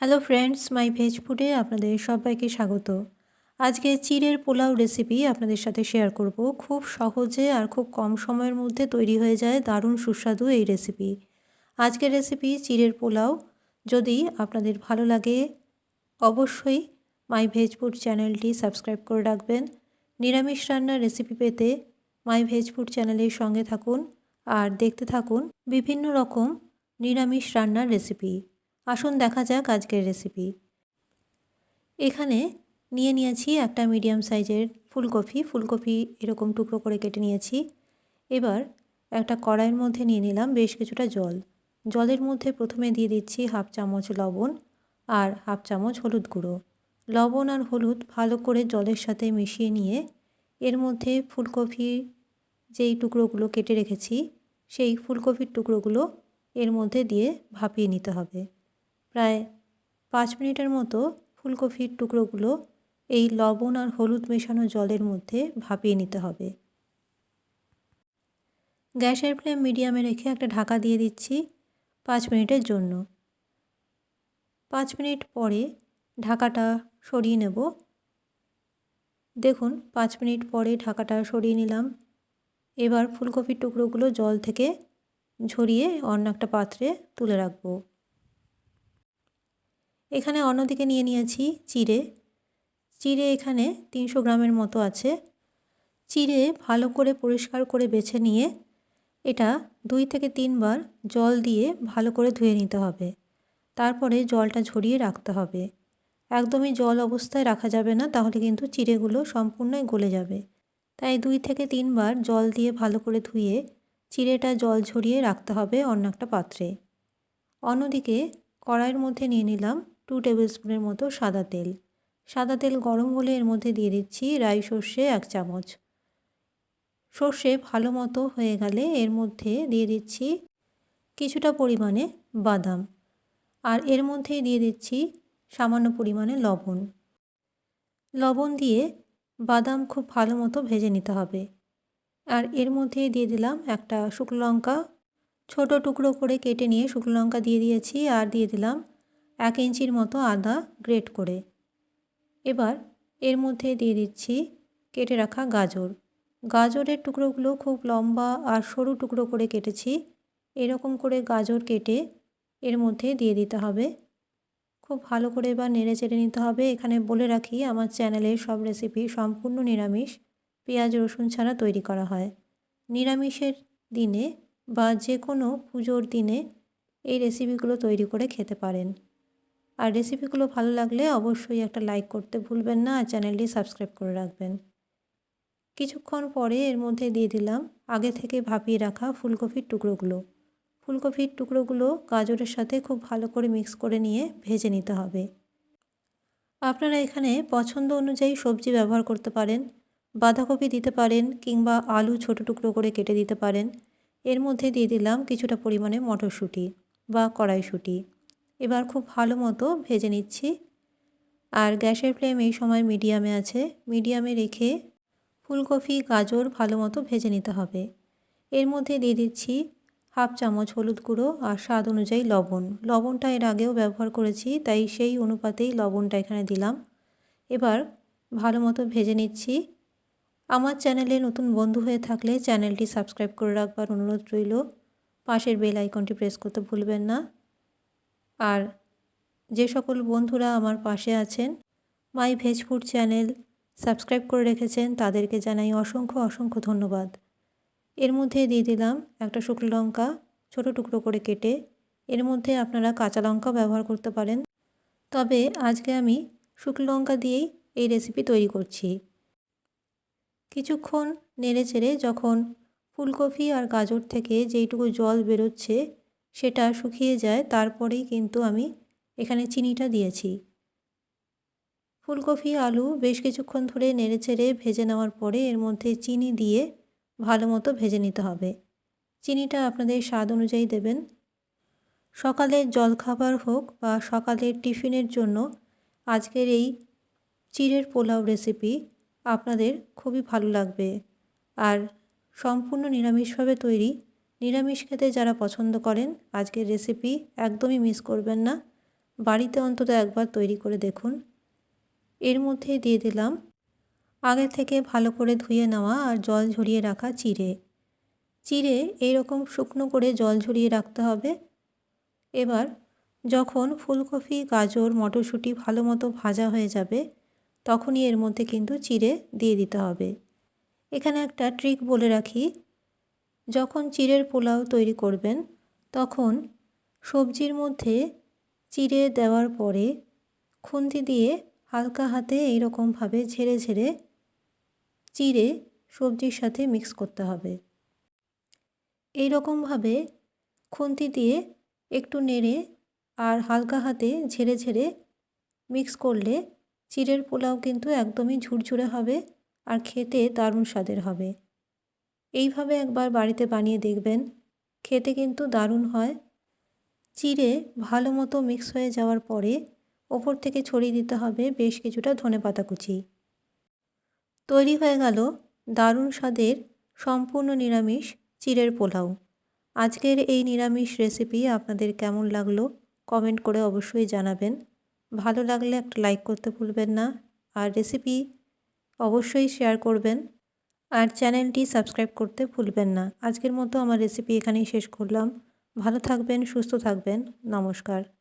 Hello friends, মাই veg ফুডে আপনাদের সবাইকে স্বাগত। আজকে চিড়ের পোলাও রেসিপি আপনাদের সাথে শেয়ার করব। খুব সহজে আর খুব কম সময়ের মধ্যে তৈরি হয়ে যায় দারুণ সুস্বাদু এই রেসিপি। আজকের রেসিপি চিড়ের পোলাও। যদি আপনাদের ভালো লাগে অবশ্যই মাই ভেজ ফুড চ্যানেলটি সাবস্ক্রাইব করে রাখবেন। নিরামিষ রান্নার রেসিপি পেতে মাই ভেজ ফুড চ্যানেলের সঙ্গে থাকুন আর দেখতে থাকুন বিভিন্ন রকম নিরামিষ রান্নার রেসিপি। আসুন দেখা যাক আজকের রেসিপি। এখানে নিয়েছি একটা মিডিয়াম সাইজের ফুলকপি এরকম টুকরো করে কেটে নিয়েছি। এবার একটা কড়াইয়ের মধ্যে নিয়ে নিলাম বেশ কিছুটা জল। জলের মধ্যে প্রথমে দিয়ে দিচ্ছি হাফ চামচ লবণ আর হাফ চামচ হলুদ গুঁড়ো। লবণ আর হলুদ ভালো করে জলের সাথে মিশিয়ে নিয়ে এর মধ্যে ফুলকপি যেই টুকরোগুলো কেটে রেখেছি সেই ফুলকপির টুকরোগুলো এর মধ্যে দিয়ে ভাপিয়ে নিতে হবে। প্রায় 5 মিনিটের মতো ফুলকপির টুকরোগুলো এই লবণ আর হলুদ মেশানো জলের মধ্যে ভাপিয়ে নিতে হবে। গ্যাসের ফ্লেম মিডিয়ামে রেখে একটা ঢাকা দিয়ে দিচ্ছি 5 মিনিটের জন্য। 5 মিনিট পরে ঢাকাটা সরিয়ে নেব। দেখুন 5 মিনিট পরে ঢাকাটা সরিয়ে নিলাম। এবার ফুলকপির টুকরোগুলো জল থেকে ঝরিয়ে অন্য একটা পাত্রে তুলে রাখবো। এখানে অন্যদিকে নিয়েছি চিড়ে এখানে 300 গ্রামের মতো আছে। চিড়ে ভালো করে পরিষ্কার করে বেছে নিয়ে এটা 2 থেকে 3 বার জল দিয়ে ভালো করে ধুয়ে নিতে হবে। তারপরে জলটা ঝরিয়ে রাখতে হবে। একদমই জল অবস্থায় রাখা যাবে না, তাহলে কিন্তু চিড়েগুলো সম্পূর্ণই গলে যাবে। তাই 2 থেকে 3 বার জল দিয়ে ভালো করে ধুয়ে চিড়েটা জল ঝরিয়ে রাখতে হবে অন্য একটা পাত্রে। অন্যদিকে কড়াইয়ের মধ্যে নিয়ে নিলাম 2 টেবিল স্পুনের মতো সাদা তেল। সাদা তেল গরম হলে এর মধ্যে দিয়ে দিচ্ছি রাই সর্ষে 1 চামচ। সর্ষে ভালো মতো হয়ে গেলে এর মধ্যে দিয়ে দিচ্ছি কিছুটা পরিমাণে বাদাম আর এর মধ্যেই দিয়ে দিচ্ছি সামান্য পরিমাণে লবণ। লবণ দিয়ে বাদাম খুব ভালো মতো ভেজে নিতে হবে। আর এর মধ্যেই দিয়ে দিলাম একটা শুকনো লঙ্কা, ছোট টুকরো করে কেটে নিয়ে শুকনো লঙ্কা দিয়ে দিয়েছি আর দিয়ে দিলাম 1 ইঞ্চির মতো আদা গ্রেট করে। এবার এর মধ্যে দিয়ে দিচ্ছি কেটে রাখা গাজরের টুকরোগুলো খুব লম্বা আর সরু টুকরো করে কেটেছি। এরকম করে গাজর কেটে এর মধ্যে দিয়ে দিতে হবে। খুব ভালো করে এবার নেড়ে চেড়ে নিতে হবে। এখানে বলে রাখি আমার চ্যানেলের সব রেসিপি সম্পূর্ণ নিরামিষ, পেঁয়াজ রসুন ছাড়া তৈরি করা হয়। নিরামিষের দিনে বা যে কোনো পুজোর দিনে এই রেসিপিগুলো তৈরি করে খেতে পারেন। আর রেসিপিগুলো ভালো লাগলে অবশ্যই একটা লাইক করতে ভুলবেন না আর চ্যানেলটি সাবস্ক্রাইব করে রাখবেন। কিছুক্ষণ পরে এর মধ্যে দিয়ে দিলাম আগে থেকে ভাপিয়ে রাখা ফুলকপির টুকরোগুলো গাজরের সাথে খুব ভালো করে মিক্স করে নিয়ে ভেজে নিতে হবে। আপনারা এখানে পছন্দ অনুযায়ী সবজি ব্যবহার করতে পারেন। বাঁধাকপি দিতে পারেন কিংবা আলু ছোটো টুকরো করে কেটে দিতে পারেন। এর মধ্যে দিয়ে দিলাম কিছুটা পরিমাণে মটরশুঁটি বা কড়াইশুঁটি। এবার খুব ভালো মতো ভেজে নিচ্ছি। আর গ্যাসের ফ্লেম এই সময় মিডিয়ামে আছে। মিডিয়ামে রেখে ফুলকপি গাজর ভালো মতো ভেজে নিতে হবে। এর মধ্যে দিয়ে দিচ্ছি হাফ চামচ হলুদ গুঁড়ো আর স্বাদ অনুযায়ী লবণটা এর আগেও ব্যবহার করেছি, তাই সেই অনুপাতেই লবণটা এখানে দিলাম। এবার ভালো মতো ভেজে নিচ্ছি। আমার চ্যানেলে নতুন বন্ধু হয়ে থাকলে চ্যানেলটি সাবস্ক্রাইব করে রাখবার অনুরোধ রইল। পাশের বেল আইকনটি প্রেস করতে ভুলবেন না। আর যে সকল বন্ধুরা আমার পাশে আছেন, মাই ভেজ ফুড চ্যানেল সাবস্ক্রাইব করে রেখেছেন, তাদেরকে জানাই অসংখ্য ধন্যবাদ। এর মধ্যে দিয়ে দিলাম একটা শুকনো লঙ্কা ছোটো টুকরো করে কেটে। এর মধ্যে আপনারা কাঁচা লঙ্কা ব্যবহার করতে পারেন, তবে আজকে আমি শুকনো লঙ্কা দিয়েই এই রেসিপি তৈরি করছি। কিছুক্ষণ নেড়ে চেড়ে যখন ফুলকপি আর গাজর থেকে যেইটুকু জল বেরোচ্ছে সেটা শুকিয়ে যায়, তারপরেই কিন্তু আমি এখানে চিনিটা দিয়েছি। ফুলকপি আলু বেশ কিছুক্ষণ ধরে নেড়ে চেড়ে ভেজে নেওয়ার পরে এর মধ্যে চিনি দিয়ে ভালো মতো ভেজে নিতে হবে। চিনিটা আপনাদের স্বাদ অনুযায়ী দেবেন। সকালের জলখাবার হোক বা সকালের টিফিনের জন্য আজকের এই চিড়ের পোলাও রেসিপি আপনাদের খুবই ভালো লাগবে। আর সম্পূর্ণ নিরামিষভাবে তৈরি। নিরামিষ খেতে যারা পছন্দ করেন আজকের রেসিপি একদমই মিস করবেন না। বাড়িতে অন্তত একবার তৈরি করে দেখুন। এর মধ্যে দিয়ে দিলাম আগে থেকে ভালো করে ধুয়ে নেওয়া আর জল ঝরিয়ে রাখা চিড়ে। চিড়ে এইরকম শুকনো করে জল ঝরিয়ে রাখতে হবে। এবার যখন ফুলকপি, গাজর, মটরশুঁটি ভালো মতো ভাজা হয়ে যাবে তখনই এর মধ্যে কিন্তু চিড়ে দিয়ে দিতে হবে। এখানে একটা ট্রিক বলে রাখি, যখন চিড়ের পোলাও তৈরি করবেন তখন সবজির মধ্যে চিড়ে দেওয়ার পরে খুন্তি দিয়ে হালকা হাতে এইরকমভাবে ঝেড়ে ঝেড়ে চিড়ে সবজির সাথে মিক্স করতে হবে। এইরকমভাবে খুন্তি দিয়ে একটু নেড়ে আর হালকা হাতে ঝেড়ে ঝেড়ে মিক্স করলে চিড়ের পোলাও কিন্তু একদমই ঝুরঝুরে হবে আর খেতে দারুণ স্বাদের হবে। এইভাবে একবার বাড়িতে বানিয়ে দেখবেন, খেতে কিন্তু দারুণ হয়। চিড়ে ভালো মতো মিক্স হয়ে যাওয়ার পরে ওপর থেকে ছড়িয়ে দিতে হবে বেশ কিছুটা ধনেপাতা কুচি। তৈরি হয়ে গেল দারুণ স্বাদের সম্পূর্ণ নিরামিষ চিড়ের পোলাও। আজকের এই নিরামিষ রেসিপি আপনাদের কেমন লাগলো কমেন্ট করে অবশ্যই জানাবেন। ভালো লাগলে একটা লাইক করতে ভুলবেন না, আর রেসিপি অবশ্যই শেয়ার করবেন, আর চ্যানেলটি সাবস্ক্রাইব করতে ভুলবেন না। আজকের মতো আমার রেসিপি এখানেই শেষ করলাম। ভালো থাকবেন, সুস্থ থাকবেন। নমস্কার।